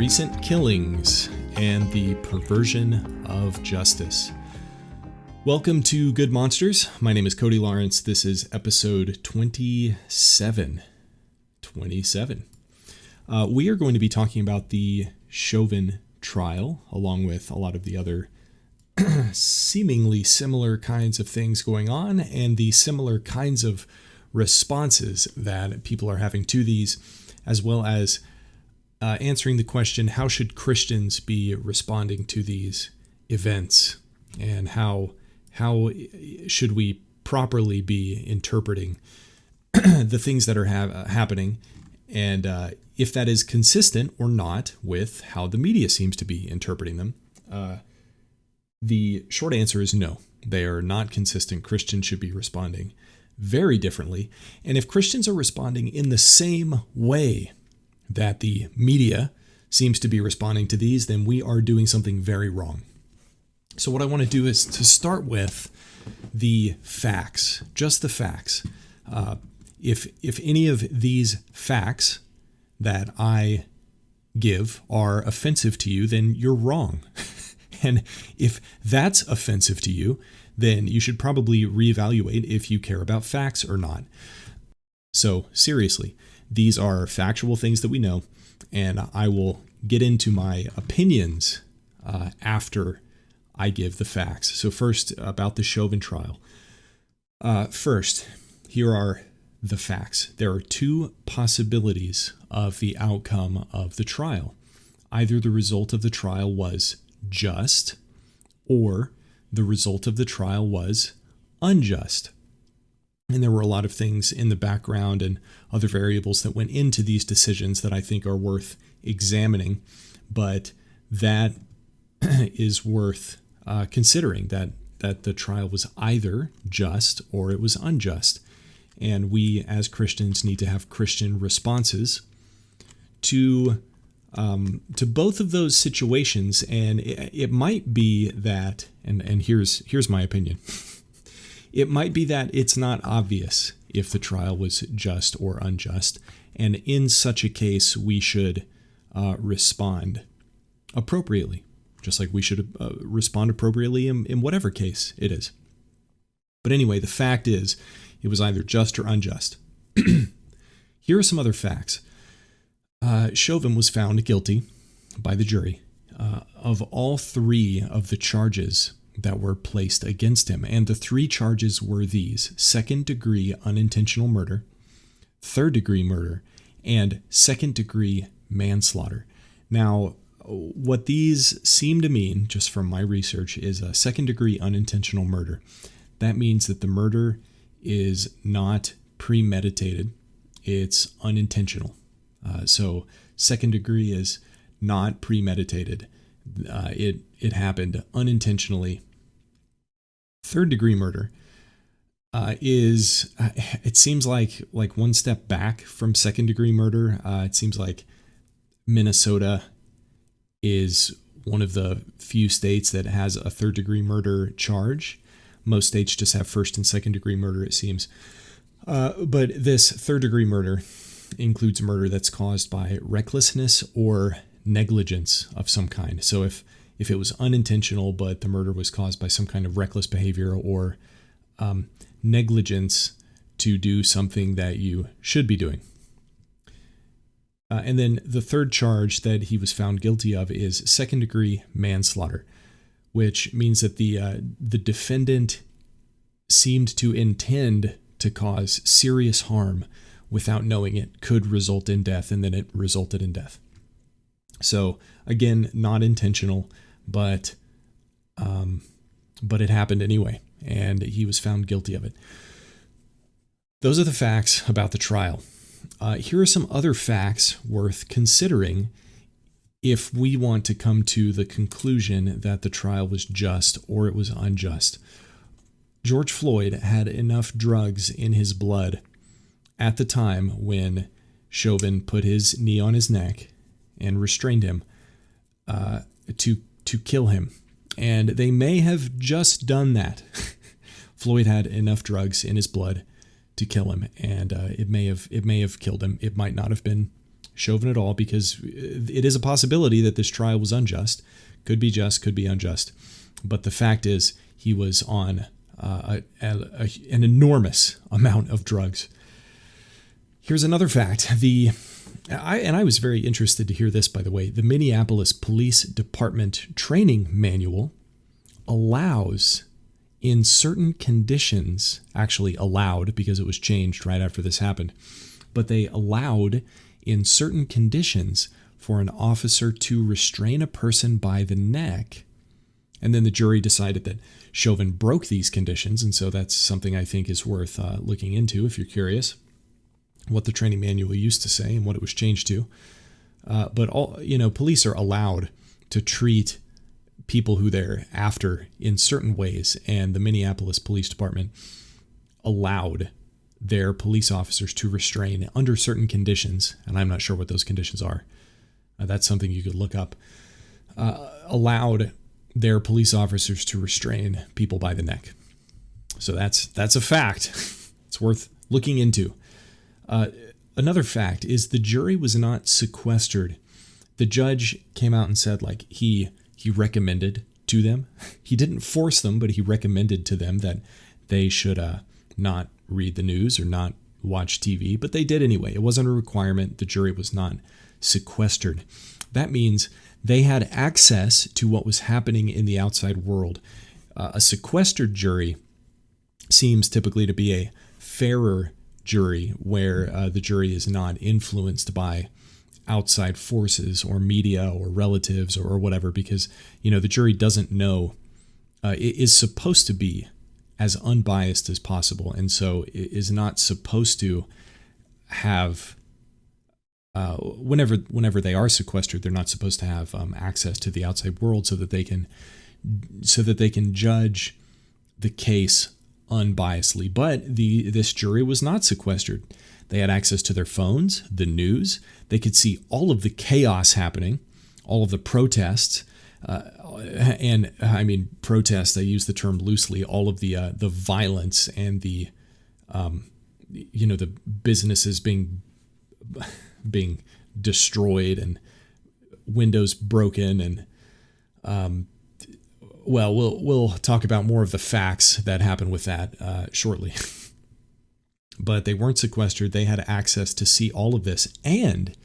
recent killings and the perversion of justice. Welcome to Good Monsters. My name is Cody Lawrence. This is episode 27. We are going to be talking about the Chauvin trial, along with a lot of the other seemingly similar kinds of things going on and the similar kinds of responses that people are having to these, as well as answering the question, how should Christians be responding to these events, and how should we properly be interpreting the things that are happening, and if that is consistent or not with how the media seems to be interpreting them. The short answer is no. They are not consistent. Christians should be responding very differently. And if Christians are responding in the same way that the media seems to be responding to these, then we are doing something very wrong. So what I want to do is to start with the facts, just the facts. If any of these facts that I give are offensive to you, then you're wrong. And if that's offensive to you, then you should probably reevaluate if you care about facts or not. So seriously, these are factual things that we know, and I will get into my opinions after I give the facts. So first, about the Chauvin trial. First, here are the facts. There are two possibilities of the outcome of the trial. Either the result of the trial was just, or the result of the trial was unjust. And there were a lot of things in the background and other variables that went into these decisions that I think are worth examining, but that is worth considering, that the trial was either just or it was unjust. And we as Christians need to have Christian responses to both of those situations. And it might be that, and here's my opinion. It might be that it's not obvious if the trial was just or unjust. And in such a case, we should respond appropriately, just like we should respond appropriately in whatever case it is. But anyway, the fact is, it was either just or unjust. Here are some other facts. Chauvin was found guilty by the jury of all three of the charges that were placed against him. And the three charges were these: second-degree unintentional murder, third-degree murder, and second-degree manslaughter. Now, what these seem to mean, just from my research, is a second-degree unintentional murder. That means that the murder is not premeditated, it's unintentional. So second degree is not premeditated. It happened unintentionally. Third degree murder is, it seems like one step back from second degree murder. It seems like Minnesota is one of the few states that has a third degree murder charge. Most states just have first and second degree murder, it seems. But this third degree murder includes murder that's caused by recklessness or negligence of some kind. So if it was unintentional, but the murder was caused by some kind of reckless behavior or negligence to do something that you should be doing. And then the third charge that he was found guilty of is second-degree manslaughter, which means that the defendant seemed to intend to cause serious harm without knowing it, could result in death, and then it resulted in death. So again, not intentional, but it happened anyway, and he was found guilty of it. Those are the facts about the trial. Here are some other facts worth considering if we want to come to the conclusion that the trial was just or it was unjust. George Floyd had enough drugs in his blood at the time when Chauvin put his knee on his neck and restrained him to kill him. And they may have just done that. Floyd had enough drugs in his blood to kill him, and it may have killed him. It might not have been Chauvin at all, because it is a possibility that this trial was unjust. Could be just, could be unjust. But the fact is, he was on an enormous amount of drugs. Here's another fact. I was very interested to hear this, by the way. The Minneapolis Police Department training manual allows, in certain conditions, actually allowed because it was changed right after this happened, but they allowed in certain conditions for an officer to restrain a person by the neck. And then the jury decided that Chauvin broke these conditions, and so that's something I think is worth looking into if you're curious what the training manual used to say and what it was changed to. But police are allowed to treat people who they're after in certain ways, and the Minneapolis Police Department allowed their police officers to restrain under certain conditions, and I'm not sure what those conditions are. That's something you could look up. Allowed their police officers to restrain people by the neck. So that's a fact. It's worth looking into. Another fact is the jury was not sequestered. The judge came out and said, like, he recommended to them. He didn't force them, but he recommended to them that they should not read the news or not watch TV, but they did anyway. It wasn't a requirement. The jury was not sequestered. That means they had access to what was happening in the outside world. A sequestered jury seems typically to be a fairer jury, where the jury is not influenced by outside forces or media or relatives or whatever, because the jury doesn't know, it is supposed to be as unbiased as possible, and so it is not supposed to have whenever they are sequestered, they're not supposed to have access to the outside world so that they can judge the case unbiasedly. But this jury was not sequestered. They had access to their phones, the news. They could see all of the chaos happening, all of the protests, and I mean protests, I use the term loosely, all of the violence and the businesses being destroyed and windows broken, and we'll talk about more of the facts that happened with that shortly. But they weren't sequestered. They had access to see all of this, and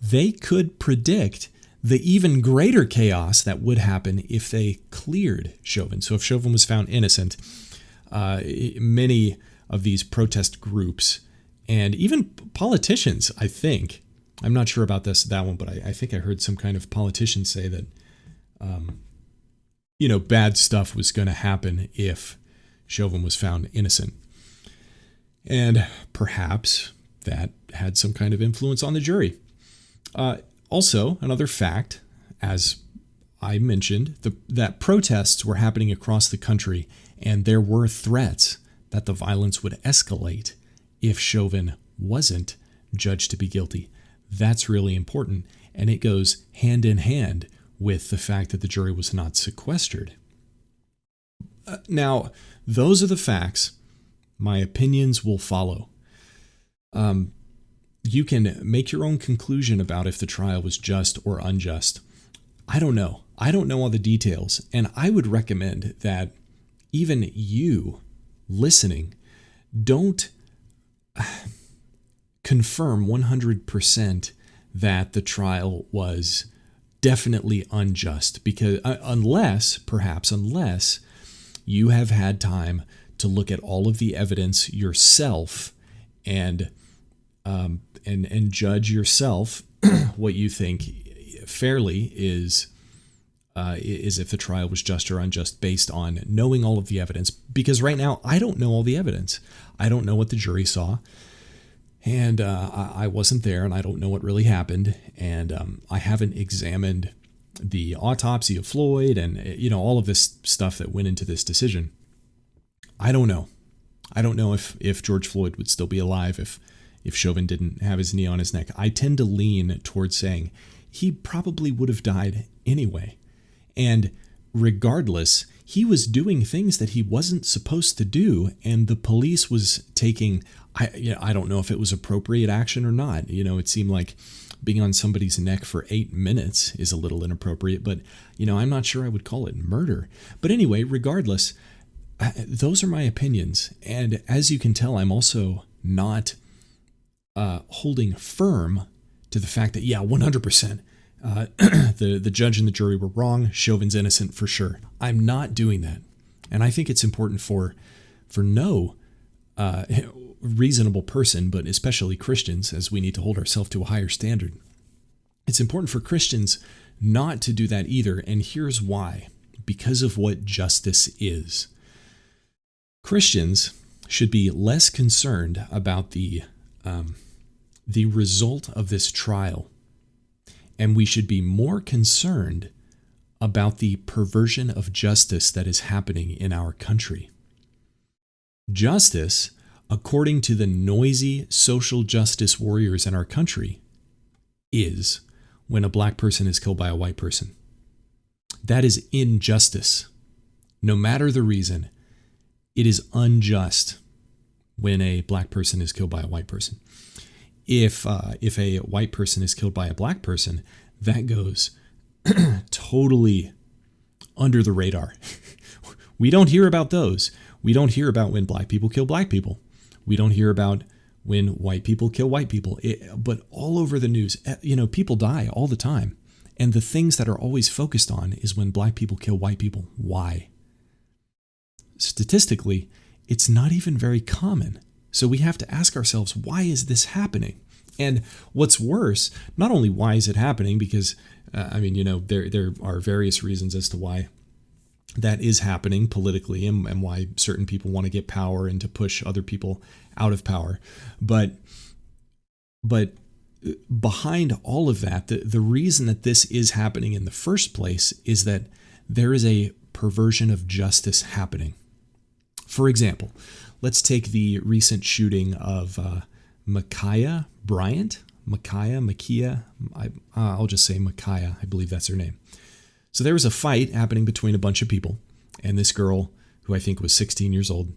they could predict the even greater chaos that would happen if they cleared Chauvin. So if Chauvin was found innocent, many of these protest groups and even politicians, I think, I'm not sure about that one, but I think I heard some kind of politician say that, bad stuff was going to happen if Chauvin was found innocent. And perhaps that had some kind of influence on the jury. Also, another fact, as I mentioned, that protests were happening across the country, and there were threats that the violence would escalate if Chauvin wasn't judged to be guilty. That's really important, and it goes hand in hand with the fact that the jury was not sequestered. Now, those are the facts. My opinions will follow. You can make your own conclusion about if the trial was just or unjust. I don't know. I don't know all the details, and I would recommend that even you listening don't confirm 100% that the trial was definitely unjust, because unless you have had time to look at all of the evidence yourself and judge yourself what you think fairly is if the trial was just or unjust based on knowing all of the evidence. Because right now, I don't know all the evidence. I don't know what the jury saw, and I wasn't there, and I don't know what really happened, and I haven't examined the autopsy of Floyd and all of this stuff that went into this decision. I don't know. I don't know if George Floyd would still be alive if Chauvin didn't have his knee on his neck. I tend to lean towards saying he probably would have died anyway. And regardless, he was doing things that he wasn't supposed to do, and the police was taking, I don't know if it was appropriate action or not. It seemed like being on somebody's neck for 8 minutes is a little inappropriate, but, I'm not sure I would call it murder. But anyway, regardless, those are my opinions. And as you can tell, I'm also not holding firm to the fact that, 100%, the judge and the jury were wrong. Chauvin's innocent for sure. I'm not doing that. And I think it's important for no reasonable person, but especially Christians, as we need to hold ourselves to a higher standard. It's important for Christians not to do that either. And here's why. Because of what justice is. Christians should be less concerned about the result of this trial, and we should be more concerned about the perversion of justice that is happening in our country. Justice, according to the noisy social justice warriors in our country, is when a black person is killed by a white person. That is injustice. No matter the reason, it is unjust when a black person is killed by a white person. If a white person is killed by a black person, that goes totally under the radar. We don't hear about those. We don't hear about when black people kill black people. We don't hear about when white people kill white people. But all over the news, people die all the time. And the things that are always focused on is when black people kill white people. Why? Statistically, it's not even very common. So we have to ask ourselves, why is this happening? And what's worse, not only why is it happening, because, there are various reasons as to why that is happening politically and why certain people want to get power and to push other people out of power. But behind all of that, the reason that this is happening in the first place is that there is a perversion of justice happening. For example, let's take the recent shooting of Bryant. Mikaya. I'll just say Mikaya. I believe that's her name. So there was a fight happening between a bunch of people, and this girl, who I think was 16 years old,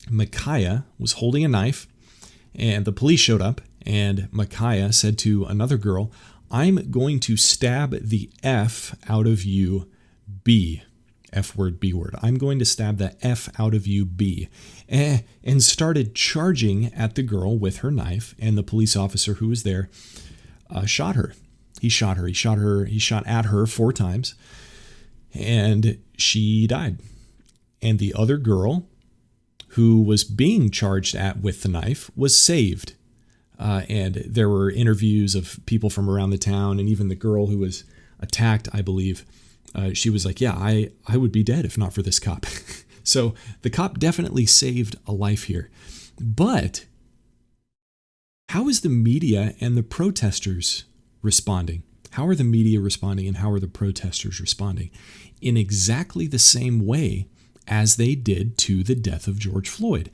Mikaya, was holding a knife, and the police showed up, and Mikaya said to another girl, "I'm going to stab the F out of you, B." F word, B word. "I'm going to stab the F out of you, B." And started charging at the girl with her knife, and the police officer who was there shot her. He shot at her 4 times, and she died. And the other girl, who was being charged at with the knife, was saved. And there were interviews of people from around the town, and even the girl who was attacked, I believe, she was like, I would be dead if not for this cop. So the cop definitely saved a life here. But how is the media and the protesters responding? How are the media responding, and how are the protesters responding? In exactly the same way as they did to the death of George Floyd.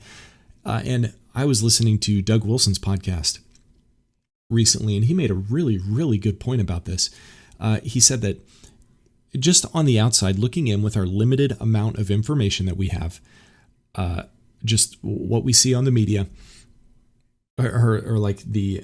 And I was listening to Doug Wilson's podcast recently, and he made a really, really good point about this. He said that just on the outside, looking in with our limited amount of information that we have, just what we see on the media, or like the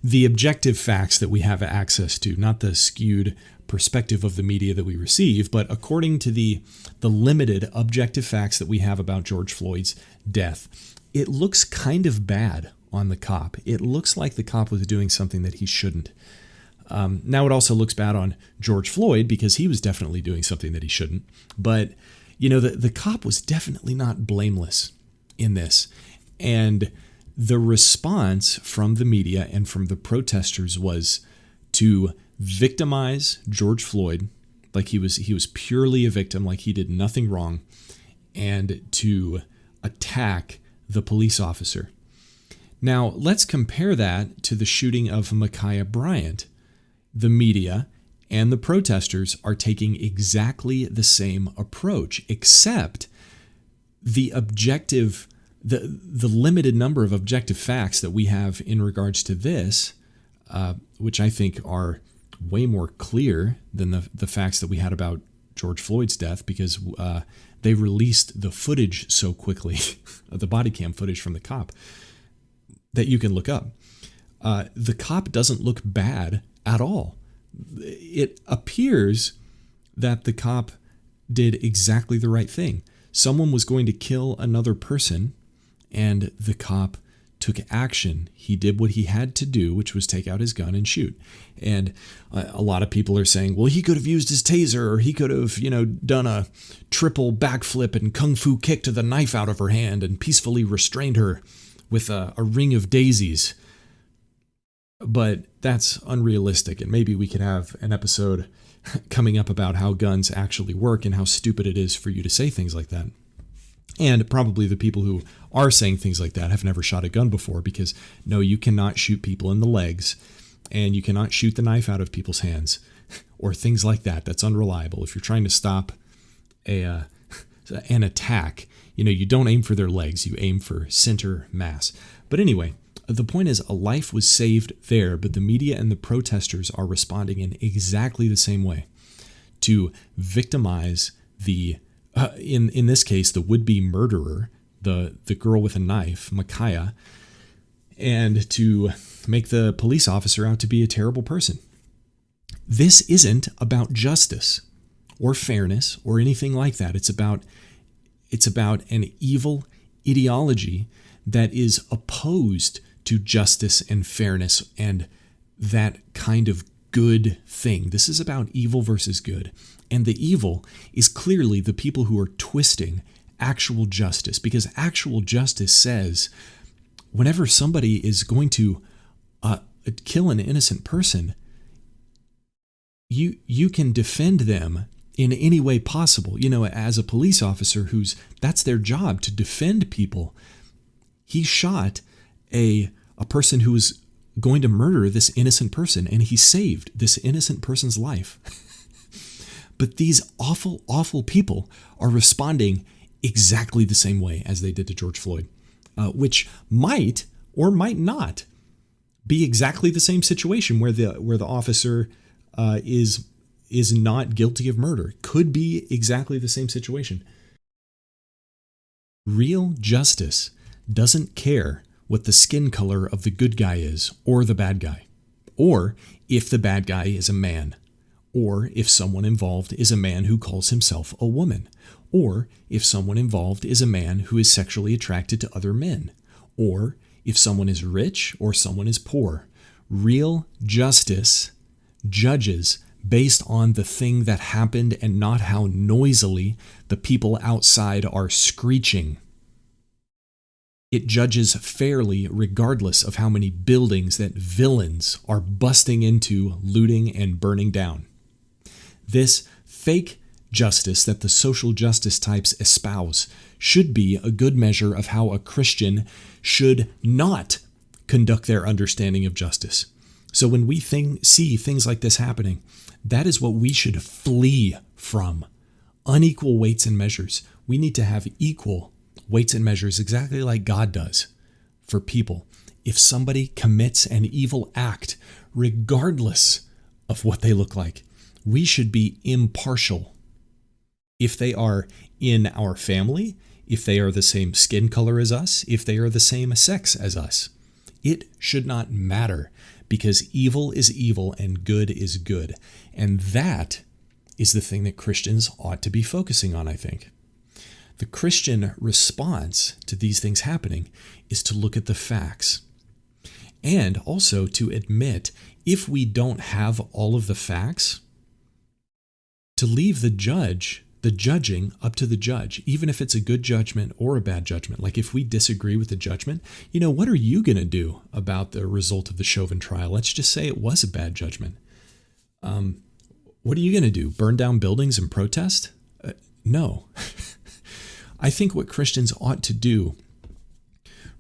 the objective facts that we have access to, not the skewed perspective of the media that we receive, but according to the limited objective facts that we have about George Floyd's death, it looks kind of bad on the cop. It looks like the cop was doing something that he shouldn't. Now it also looks bad on George Floyd because he was definitely doing something that he shouldn't. But, the cop was definitely not blameless in this. And the response from the media and from the protesters was to victimize George Floyd, like he was purely a victim, like he did nothing wrong, and to attack the police officer. Now, let's compare that to the shooting of Mikaya Bryant. The media and the protesters are taking exactly the same approach, except the limited number of objective facts that we have in regards to this, which I think are way more clear than the facts that we had about George Floyd's death, because they released the footage so quickly, the body cam footage from the cop, that you can look up. the cop doesn't look bad at all. It appears that the cop did exactly the right thing. Someone was going to kill another person, and the cop took action. He did what he had to do, which was take out his gun and shoot. And a lot of people are saying, well, he could have used his taser, or he could have, done a triple backflip and kung fu kick to the knife out of her hand and peacefully restrained her with a ring of daisies. But that's unrealistic, and maybe we could have an episode coming up about how guns actually work and how stupid it is for you to say things like that. And probably the people who are saying things like that have never shot a gun before, because no, you cannot shoot people in the legs, and you cannot shoot the knife out of people's hands or things like that. That's unreliable. If you're trying to stop an attack, you don't aim for their legs, you aim for center mass. But anyway, the point is, a life was saved there, but the media and the protesters are responding in exactly the same way to victimize the, in this case, the would-be murderer, the girl with a knife, Mikaya, and to make the police officer out to be a terrible person. This isn't about justice or fairness or anything like that. It's about an evil ideology that is opposed to justice and fairness and that kind of good thing. This is about evil versus good. And the evil is clearly the people who are twisting actual justice, because actual justice says whenever somebody is going to kill an innocent person, you can defend them in any way possible. As a police officer that's their job, to defend people. He shot a person who was going to murder this innocent person, and he saved this innocent person's life. But these awful, awful people are responding exactly the same way as they did to George Floyd, which might or might not be exactly the same situation where the officer is not guilty of murder. Could be exactly the same situation. Real justice doesn't care what the skin color of the good guy is or the bad guy, or if the bad guy is a man, or if someone involved is a man who calls himself a woman, or if someone involved is a man who is sexually attracted to other men, or if someone is rich or someone is poor. Real justice judges based on the thing that happened and not how noisily the people outside are screeching. It judges fairly regardless of how many buildings that villains are busting into, looting, and burning down. This fake justice that the social justice types espouse should be a good measure of how a Christian should not conduct their understanding of justice. So when we see things like this happening, that is what we should flee from. Unequal weights and measures. We need to have equal weights and measures, exactly like God does for people. If somebody commits an evil act, regardless of what they look like, we should be impartial. If they are in our family, if they are the same skin color as us, if they are the same sex as us, it should not matter, because evil is evil and good is good. And that is the thing that Christians ought to be focusing on, I think. The Christian response to these things happening is to look at the facts, and also to admit, if we don't have all of the facts, to leave the judging up to the judge, even if it's a good judgment or a bad judgment. Like if we disagree with the judgment, what are you going to do about the result of the Chauvin trial? Let's just say it was a bad judgment. What are you going to do? Burn down buildings and protest? No. I think what Christians ought to do,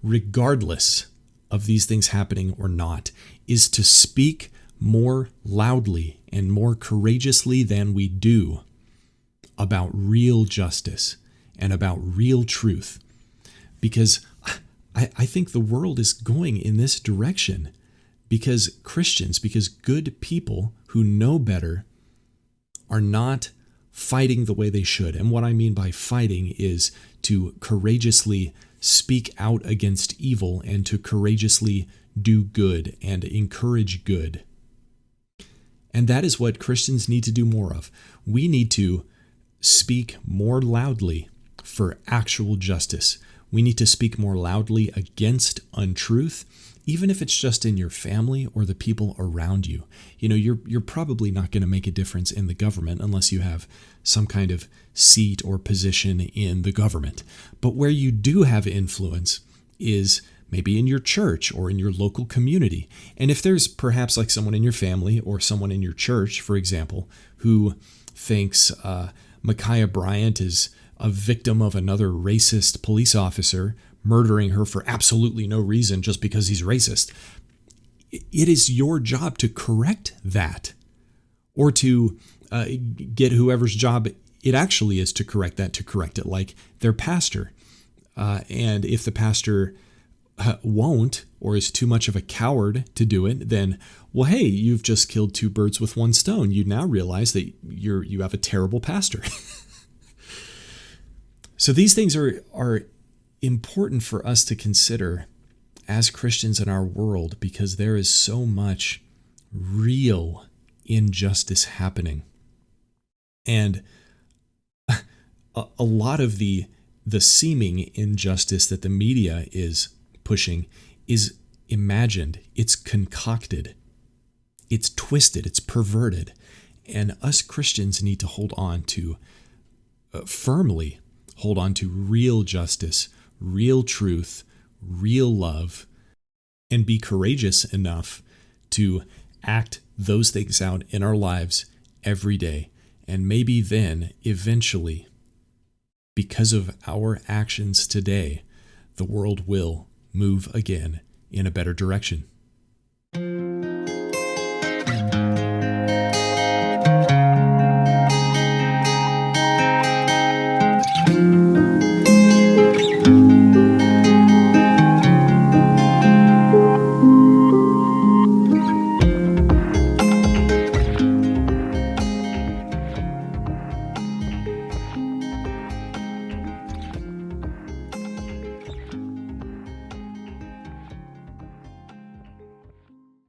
regardless of these things happening or not, is to speak more loudly and more courageously than we do about real justice and about real truth. Because I think the world is going in this direction, because Christians, because good people who know better are not fighting the way they should. And what I mean by fighting is to courageously speak out against evil and to courageously do good and encourage good. And that is what Christians need to do more of. We need to speak more loudly for actual justice. We need to speak more loudly against untruth, even if it's just in your family or the people around you. You know, you're probably not going to make a difference in the government unless you have some kind of seat or position in the government. But where you do have influence is maybe in your church or in your local community. And if there's perhaps like someone in your family or someone in your church, for example, who thinks Mikaya Bryant is a victim of another racist police officer murdering her for absolutely no reason just because he's racist, it is your job to correct that, or to get whoever's job it actually is to correct it, like their pastor. And if the pastor won't, or is too much of a coward to do it, then, well, hey, you've just killed two birds with one stone. You now realize that you have a terrible pastor. So these things are important for us to consider as Christians in our world, because there is so much real injustice happening. And a lot of the seeming injustice that the media is pushing is imagined, it's concocted, it's twisted, it's perverted. And us Christians need to hold on to, firmly hold on to real justice, real truth, real love, and be courageous enough to act those things out in our lives every day. And maybe then, eventually, because of our actions today, the world will move again in a better direction.